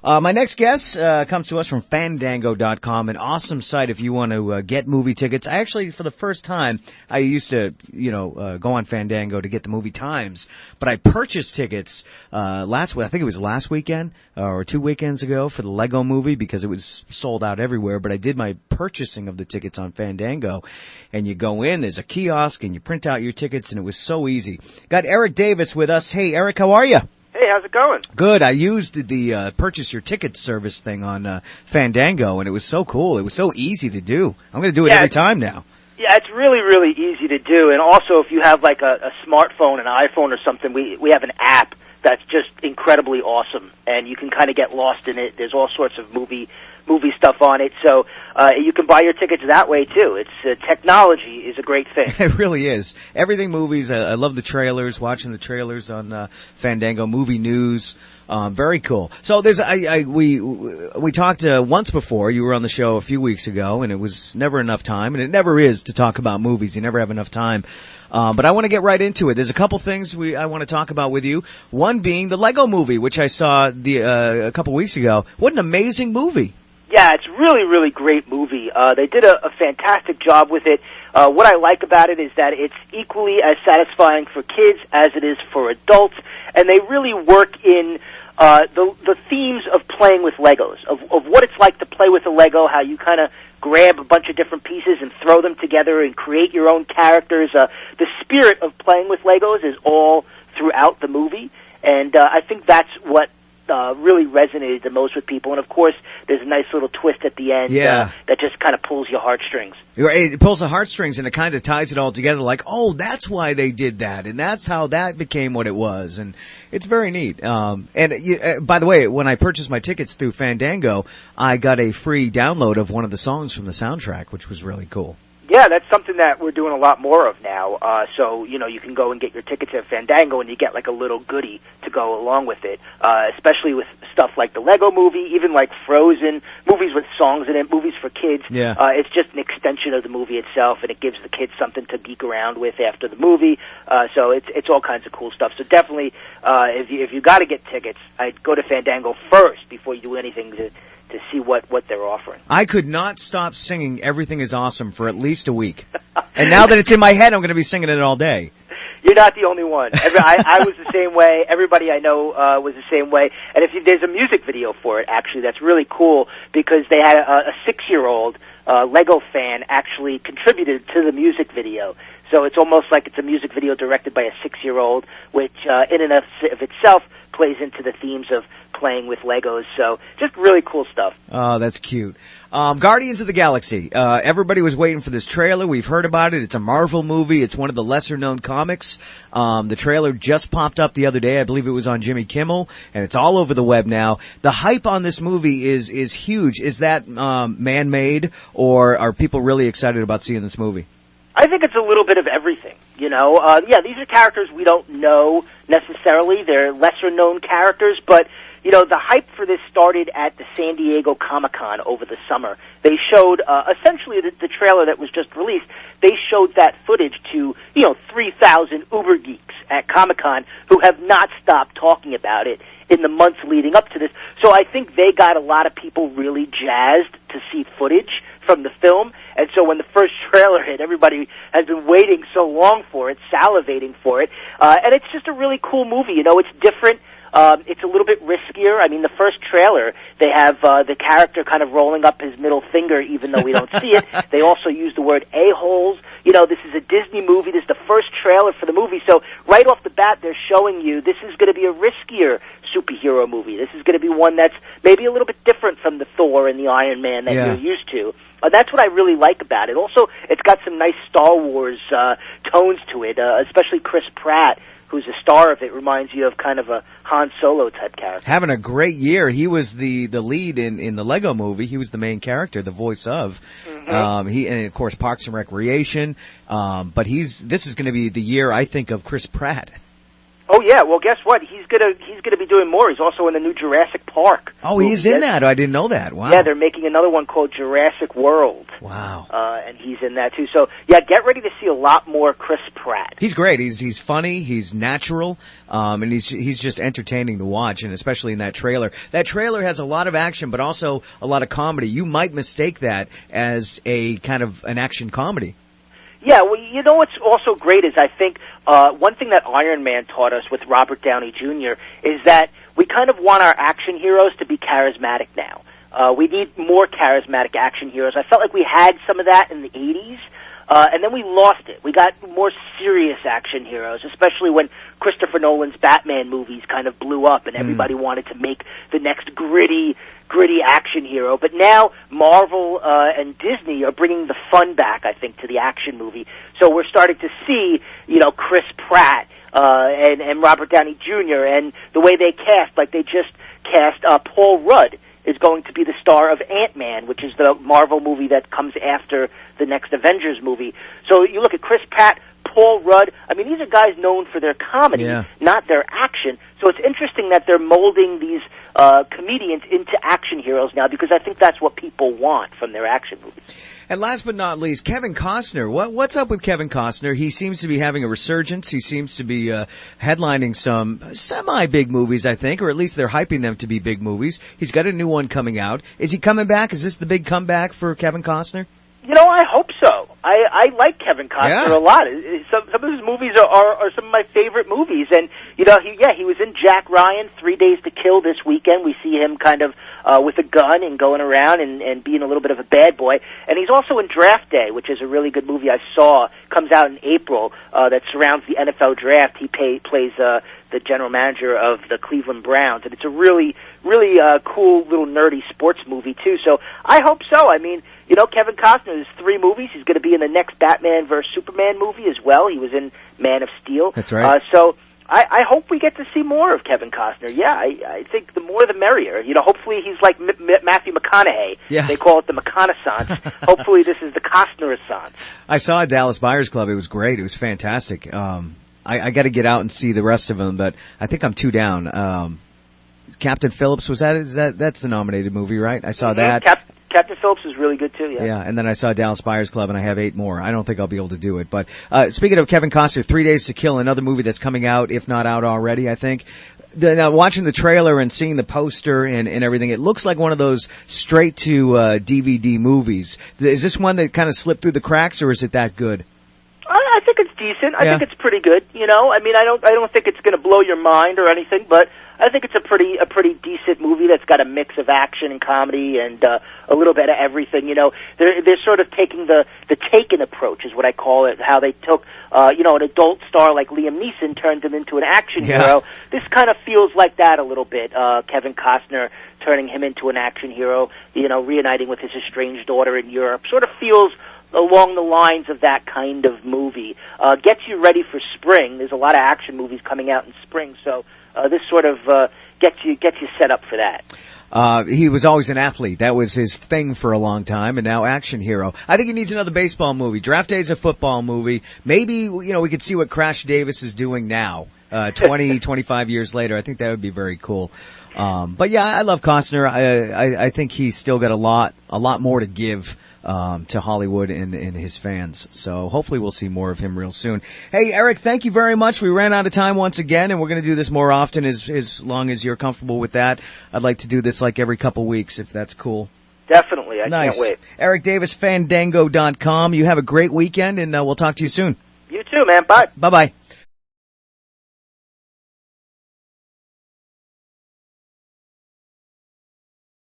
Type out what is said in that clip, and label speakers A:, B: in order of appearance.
A: My next guest comes to us from Fandango.com, an awesome site if you want to get movie tickets. I actually, for the first time, I used to, go on Fandango to get the movie times, but I purchased tickets last week. I think it was last weekend or 2 weekends ago for the Lego movie because it was sold out everywhere. But I did my purchasing of the tickets on Fandango, and you go in, there's a kiosk, and you print out your tickets, and it was so easy. Got Eric Davis with us. Hey, Eric, how are you?
B: Hey, how's it going?
A: Good. I used the purchase your ticket service thing on Fandango, and it was so cool. It was so easy to do. I'm going to do it every time now.
B: Yeah, it's really, really easy to do. And also, if you have like a smartphone, an iPhone or something, we have an app that's just incredibly awesome, and you can kind of get lost in it. There's all sorts of movie stuff on it, so you can buy your tickets that way too. It's technology is a great thing.
A: It really is. Everything movies. I love the trailers. Watching the trailers on Fandango. Movie news. Very cool. So there's we talked once before. You were on the show a few weeks ago, and it was never enough time, and it never is to talk about movies. You never have enough time. But I want to get right into it. There's a couple things I want to talk about with you. One being the Lego movie, which I saw a couple weeks ago. What an amazing movie.
B: Yeah, it's really, really great movie. They did a fantastic job with it. What I like about it is that it's equally as satisfying for kids as it is for adults, and they really work in the themes of playing with Legos, of what it's like to play with a Lego, how you kind of grab a bunch of different pieces and throw them together and create your own characters. The spirit of playing with Legos is all throughout the movie, and I think that's what really resonated the most with people. And of course, there's a nice little twist at the end that just kind of pulls your heartstrings.
A: It pulls the heartstrings, and it kind of ties it all together like, oh, that's why they did that, and that's how that became what it was. And it's very neat. By the way, when I purchased my tickets through Fandango, I got a free download of one of the songs from the soundtrack, which was really cool.
B: Yeah, that's something that we're doing a lot more of now. So, you can go and get your tickets at Fandango and you get like a little goodie to go along with it, especially with stuff like the Lego movie, even like Frozen, movies with songs in it, movies for kids.
A: Yeah.
B: It's just an extension of the movie itself, and it gives the kids something to geek around with after the movie. So it's all kinds of cool stuff. So definitely, if you got to get tickets, I'd go to Fandango first before you do anything to see what they're offering.
A: I could not stop singing Everything is Awesome for at least a week. And now that it's in my head, I'm going to be singing it all day.
B: You're not the only one. I was the same way. Everybody I know was the same way. And there's a music video for it, actually, that's really cool because they had a 6-year-old Lego fan actually contributed to the music video. So it's almost like it's a music video directed by a 6-year-old, which in and of itself plays into the themes of playing with Legos. So just really cool stuff.
A: Oh, that's cute. Guardians of the Galaxy. Everybody was waiting for this trailer. We've heard about it. It's a Marvel movie. It's one of the lesser-known comics. The trailer just popped up the other day. I believe it was on Jimmy Kimmel, and it's all over the web now. The hype on this movie is huge. Is that man-made, or are people really excited about seeing this movie?
B: I think it's a little bit of everything, these are characters we don't know necessarily. They're lesser-known characters, but, the hype for this started at the San Diego Comic-Con over the summer. They showed, essentially, the trailer that was just released. They showed that footage to, 3,000 uber geeks at Comic-Con who have not stopped talking about it in the months leading up to this. So I think they got a lot of people really jazzed to see footage from the film. And so when the first trailer hit, everybody has been waiting so long for it, salivating for it. And it's just a really cool movie. It's different. It's a little bit riskier. I mean, the first trailer, they have the character kind of rolling up his middle finger, even though we don't see it. They also use the word a-holes. This is a Disney movie. This is the first trailer for the movie. So right off the bat, they're showing you this is going to be a riskier superhero movie. This is going to be one that's maybe a little bit different from the Thor and the Iron Man that you're used to. That's what I really like about it. Also, it's got some nice Star Wars tones to it, especially Chris Pratt, who's the star of it, reminds you of kind of a Han Solo type character.
A: Having a great year. He was the lead in the Lego movie. He was the main character, the voice of. Mm-hmm. And of course Parks and Recreation. But this is going to be the year, I think, of Chris Pratt.
B: Oh yeah, well guess what? He's gonna be doing more. He's also in the new Jurassic Park.
A: Oh, he's in that. I didn't know that. Wow.
B: Yeah, they're making another one called Jurassic World.
A: Wow.
B: And he's in that too. So yeah, get ready to see a lot more Chris Pratt.
A: He's great. He's funny. He's natural. And he's just entertaining to watch, and especially in that trailer. That trailer has a lot of action, but also a lot of comedy. You might mistake that as a kind of an action comedy.
B: Yeah, well, you know what's also great is I think one thing that Iron Man taught us with Robert Downey Jr. is that we kind of want our action heroes to be charismatic now. We need more charismatic action heroes. I felt like we had some of that in the 80s, and then we lost it. We got more serious action heroes, especially when Christopher Nolan's Batman movies kind of blew up and everybody wanted to make the next gritty action hero. But now Marvel and Disney are bringing the fun back, I think, to the action movie. So we're starting to see, Chris Pratt and Robert Downey Jr. and the way they cast, like they just cast Paul Rudd is going to be the star of Ant-Man, which is the Marvel movie that comes after the next Avengers movie. So you look at Chris Pratt, Paul Rudd. I mean, these are guys known for their comedy, not their action. So it's interesting that they're molding these comedians into action heroes now, because I think that's what people want from their action movies.
A: And last but not least, Kevin Costner. What's up with Kevin Costner? He seems to be having a resurgence. He seems to be headlining some semi-big movies, I think, or at least they're hyping them to be big movies. He's got a new one coming out. Is he coming back? Is this the big comeback for Kevin Costner?
B: I hope so. I like Kevin Costner a lot. Some of his movies are some of my favorite movies. And, he was in Jack Ryan, 3 Days to Kill this weekend. We see him kind of with a gun and going around and being a little bit of a bad boy. And he's also in Draft Day, which is a really good movie I saw. Comes out in April that surrounds the NFL draft. He plays the general manager of the Cleveland Browns. And it's a really, really cool little nerdy sports movie, too. So I hope so. I mean, Kevin Costner, there's 3 movies. He's going to be in the next Batman vs. Superman movie as well. He was in Man of Steel.
A: That's right.
B: So I hope we get to see more of Kevin Costner. Yeah, I think the more the merrier. Hopefully he's like Matthew McConaughey.
A: Yeah.
B: They call it the McConaissance. Hopefully this is the Costner-assance.
A: I saw Dallas Buyers Club. It was great. It was fantastic. I got to get out and see the rest of them, but I think I'm 2 down. Captain Phillips, that's the nominated movie, right? I saw that.
B: Captain Phillips was really good too, yeah.
A: Yeah, and then I saw Dallas Buyers Club, and I have 8 more. I don't think I'll be able to do it. But speaking of Kevin Costner, 3 Days to Kill, another movie that's coming out, if not out already, I think. Now, watching the trailer and seeing the poster and everything, it looks like one of those straight-to-DVD movies. Is this one that kind of slipped through the cracks, or is it that good?
B: I think it's decent. I think it's pretty good. I mean, I don't think it's going to blow your mind or anything, but I think it's a pretty decent movie that's got a mix of action and comedy and a little bit of everything. They're sort of taking the Taken approach, is what I call it. How they took an adult star like Liam Neeson, turned him into an action hero. This kind of feels like that a little bit. Kevin Costner turning him into an action hero. Reuniting with his estranged daughter in Europe. Sort of feels along the lines of that kind of movie. Gets you ready for spring. There's a lot of action movies coming out in spring, so this sort of gets you set up for that.
A: He was always an athlete. That was his thing for a long time, and now action hero. I think he needs another baseball movie. Draft Day's a football movie. Maybe, we could see what Crash Davis is doing now, 25 years later. I think that would be very cool. But yeah, I love Costner. I think he's still got a lot more to give to Hollywood and his fans. So hopefully we'll see more of him real soon. Hey, Eric, thank you very much. We ran out of time once again, and we're going to do this more often as long as you're comfortable with that. I'd like to do this like every couple weeks, if that's cool.
B: Definitely. I
A: Nice.
B: can't wait.
A: Eric Davis, Fandango.com. You have a great weekend, and we'll talk to you soon.
B: You too, man. Bye.
A: Bye-bye.